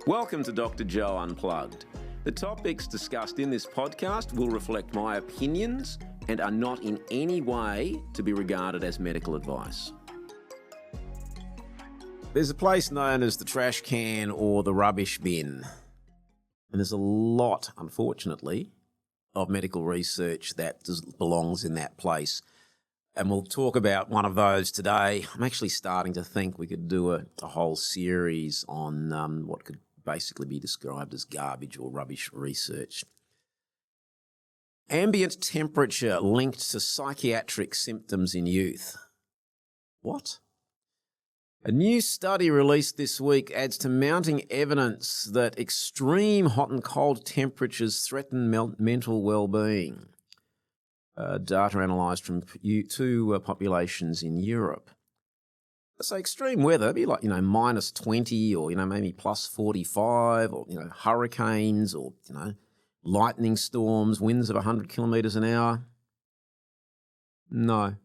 Welcome to Dr Joe Unplugged. The topics discussed in this podcast will reflect my opinions and are not in any way to be regarded as medical advice. There's a place known as the trash can or the rubbish bin. And there's a lot, unfortunately, of medical research that belongs in that place. And we'll talk about one of those today. I'm actually starting to think we could do a whole series on what could basically be described as garbage or rubbish research. Ambient temperature linked to psychiatric symptoms in youth. What? A new study released this week adds to mounting evidence that extreme hot and cold temperatures threaten mental well-being. Data analysed from two populations in Europe. So extreme weather, be like, minus 20 or, maybe plus 45 or, hurricanes or, lightning storms, winds of 100 kilometres an hour. No.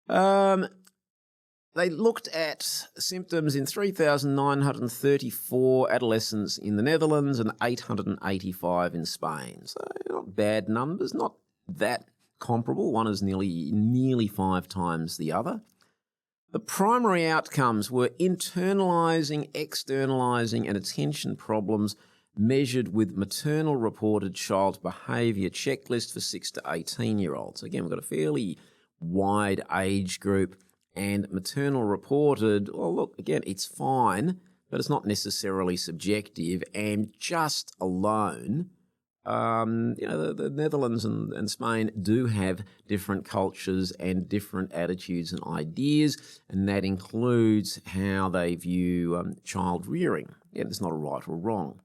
They looked at symptoms in 3,934 adolescents in the Netherlands and 885 in Spain. So not bad numbers, not that comparable. One is nearly 5 times the other. The primary outcomes were internalising, externalising and attention problems measured with maternal reported child behaviour checklist for 6 to 18-year-olds. Again, we've got a fairly wide age group. And maternal reported, well, look, again, it's fine, but it's not necessarily subjective. And just alone, the Netherlands and Spain do have different cultures and different attitudes and ideas, and that includes how they view child rearing. Yeah, there's not a right or wrong.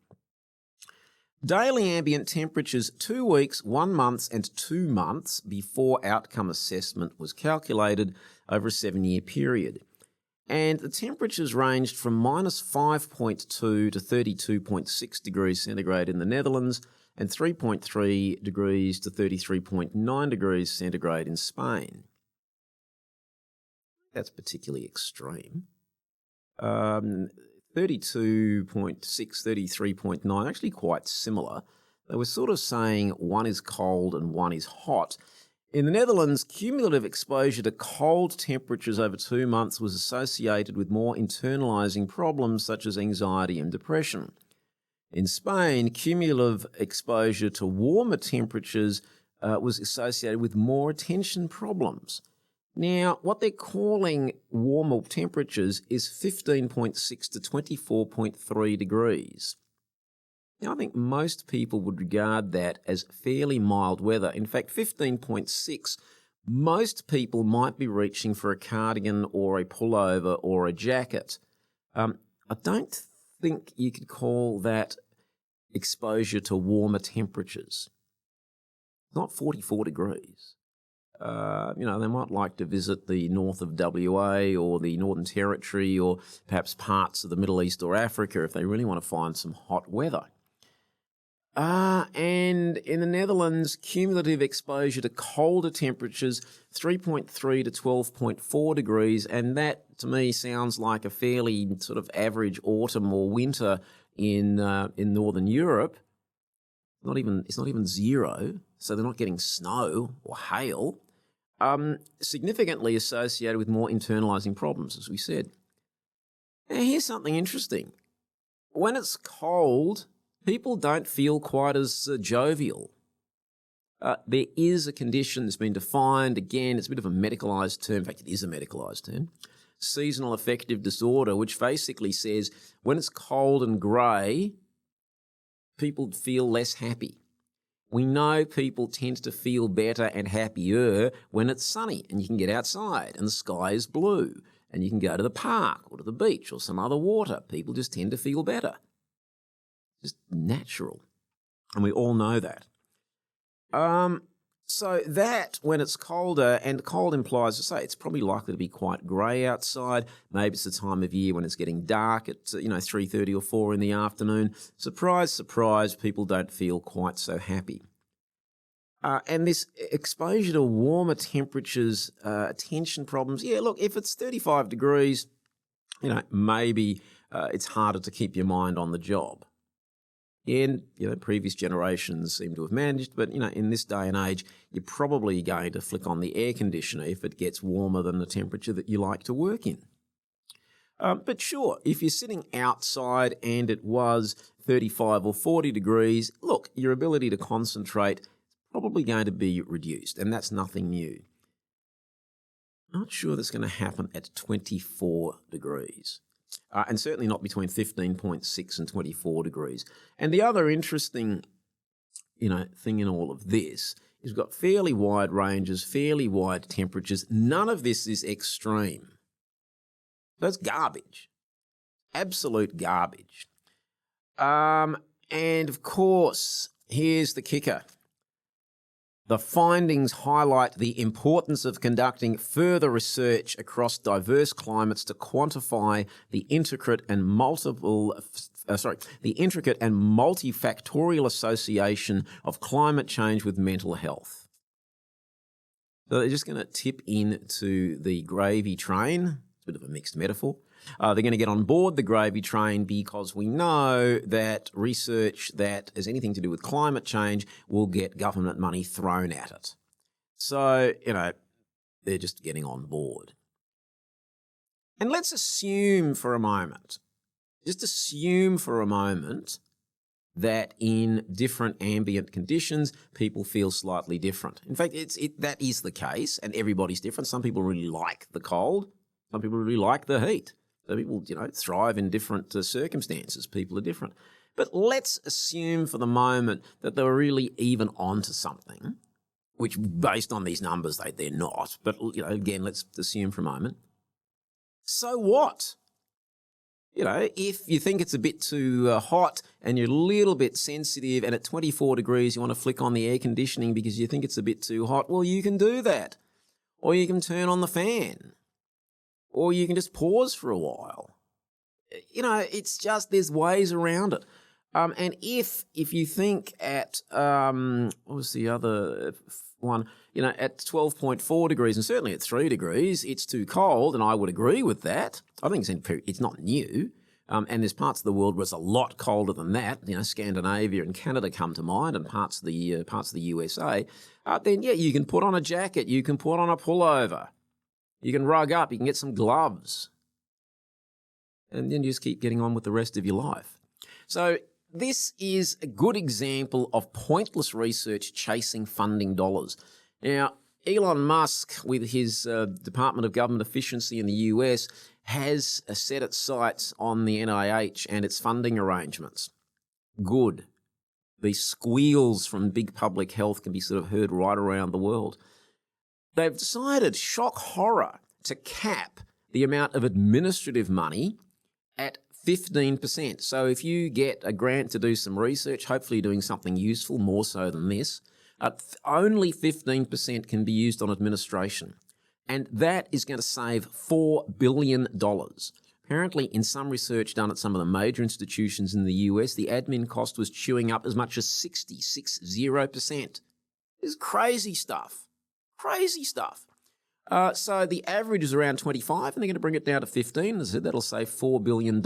Daily ambient temperatures 2 weeks, 1 month and 2 months before outcome assessment was calculated over a 7-year period. And the temperatures ranged from minus 5.2 to 32.6 degrees centigrade in the Netherlands and 3.3 degrees to 33.9 degrees centigrade in Spain. That's particularly extreme. 32.6, 33.9, actually quite similar. They were sort of saying one is cold and one is hot. In the Netherlands, cumulative exposure to cold temperatures over 2 months was associated with more internalising problems such as anxiety and depression. In Spain, cumulative exposure to warmer temperatures was associated with more attention problems. Now, what they're calling warmer temperatures is 15.6 to 24.3 degrees. Now, I think most people would regard that as fairly mild weather. In fact, 15.6, most people might be reaching for a cardigan or a pullover or a jacket. I don't think you could call that exposure to warmer temperatures. It's not 44 degrees. They might like to visit the north of WA or the Northern Territory or perhaps parts of the Middle East or Africa if they really want to find some hot weather. And in the Netherlands, cumulative exposure to colder temperatures, 3.3 to 12.4 degrees, and that to me sounds like a fairly sort of average autumn or winter in Northern Europe. It's not even zero, so they're not getting snow or hail. Significantly associated with more internalising problems, as we said. Now, here's something interesting. When it's cold, people don't feel quite as jovial. There is a condition that's been defined. Again, it's a bit of a medicalised term. In fact, it is a medicalised term. Seasonal affective disorder, which basically says when it's cold and grey, people feel less happy. We know people tend to feel better and happier when it's sunny and you can get outside and the sky is blue and you can go to the park or to the beach or some other water. People just tend to feel better. Just natural. And we all know that. So that, when it's colder, and cold implies, I say, it's probably likely to be quite grey outside. Maybe it's the time of year when it's getting dark at 3:30 or 4 in the afternoon. Surprise, surprise, people don't feel quite so happy. And this exposure to warmer temperatures, attention problems, yeah, look, if it's 35 degrees, maybe it's harder to keep your mind on the job. And, previous generations seem to have managed, but, in this day and age, you're probably going to flick on the air conditioner if it gets warmer than the temperature that you like to work in. But sure, if you're sitting outside and it was 35 or 40 degrees, look, your ability to concentrate is probably going to be reduced, and that's nothing new. Not sure that's going to happen at 24 degrees. And certainly not between 15.6 and 24 degrees. And the other interesting, thing in all of this is we've got fairly wide ranges, fairly wide temperatures. None of this is extreme. That's garbage. Absolute garbage. And of course, here's the kicker. The findings highlight the importance of conducting further research across diverse climates to quantify the intricate and multifactorial association of climate change with mental health. So they're just going to tip into the gravy train. It's a bit of a mixed metaphor. They're going to get on board the gravy train because we know that research that has anything to do with climate change will get government money thrown at it. So, they're just getting on board. And let's assume for a moment, that in different ambient conditions, people feel slightly different. In fact, that is the case, and everybody's different. Some people really like the cold. Some people really like the heat. Some people, thrive in different circumstances. People are different. But let's assume for the moment that they were really even onto something, which based on these numbers, they're not. But, again, let's assume for a moment. So what? If you think it's a bit too hot and you're a little bit sensitive and at 24 degrees you want to flick on the air conditioning because you think it's a bit too hot, well, you can do that. Or you can turn on the fan. Or you can just pause for a while. It's just there's ways around it. And if you think at, what was the other one? At 12.4 degrees and certainly at 3 degrees, it's too cold, and I would agree with that. I think it's not new. And there's parts of the world where it's a lot colder than that. Scandinavia and Canada come to mind, and parts of the USA. Then you can put on a jacket, you can put on a pullover. You can rug up, you can get some gloves, and then you just keep getting on with the rest of your life. So this is a good example of pointless research chasing funding dollars. Now, Elon Musk, with his Department of Government Efficiency in the US, has set its sights on the NIH and its funding arrangements. Good. These squeals from big public health can be sort of heard right around the world. They've decided, shock horror, to cap the amount of administrative money at 15%. So if you get a grant to do some research, hopefully doing something useful, more so than this, only 15% can be used on administration. And that is going to save $4 billion. Apparently, in some research done at some of the major institutions in the US, the admin cost was chewing up as much as 60%. This is crazy stuff. Crazy stuff. So the average is around 25, and they're going to bring it down to 15. As I said, that'll save $4 billion.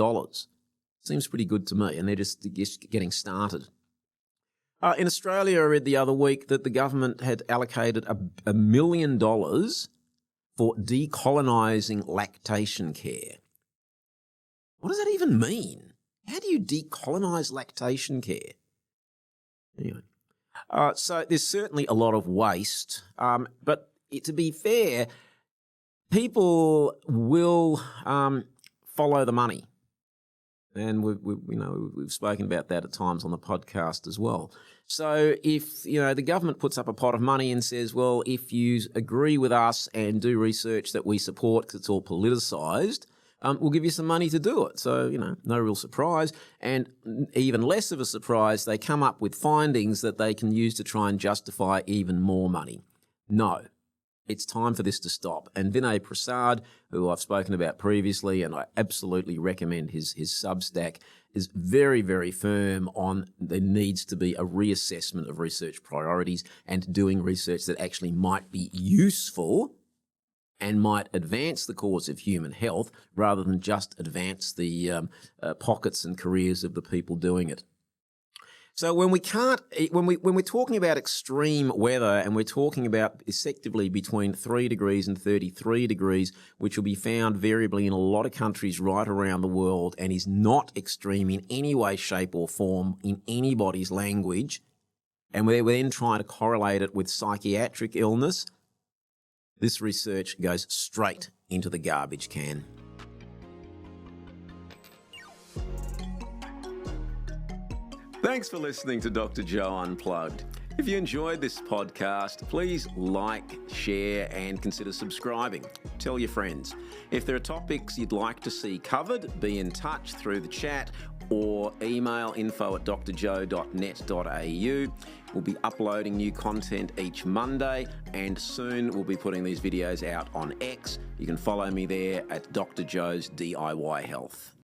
Seems pretty good to me, and they're just getting started. In Australia, I read the other week that the government had allocated $1 million for decolonising lactation care. What does that even mean? How do you decolonise lactation care? Anyway. So there's certainly a lot of waste, but to be fair, people will follow the money, and we've spoken about that at times on the podcast as well. So if the government puts up a pot of money and says, well, if you agree with us and do research that we support because it's all politicised, we'll give you some money to do it. So, no real surprise. And even less of a surprise, they come up with findings that they can use to try and justify even more money. No, it's time for this to stop. And Vinay Prasad, who I've spoken about previously, and I absolutely recommend his Substack, is very, very firm on there needs to be a reassessment of research priorities and doing research that actually might be useful and might advance the cause of human health rather than just advance the pockets and careers of the people doing it. So when we're talking about extreme weather, and we're talking about effectively between 3 degrees and 33 degrees, which will be found variably in a lot of countries right around the world and is not extreme in any way, shape or form in anybody's language, and we're then trying to correlate it with psychiatric illness, this research goes straight into the garbage can. Thanks for listening to Dr. Joe Unplugged. If you enjoyed this podcast, please like, share, and consider subscribing. Tell your friends. If there are topics you'd like to see covered, be in touch through the chat or email info@drjoe.net.au. We'll be uploading new content each Monday, and soon we'll be putting these videos out on X. You can follow me there at Dr. Joe's DIY Health.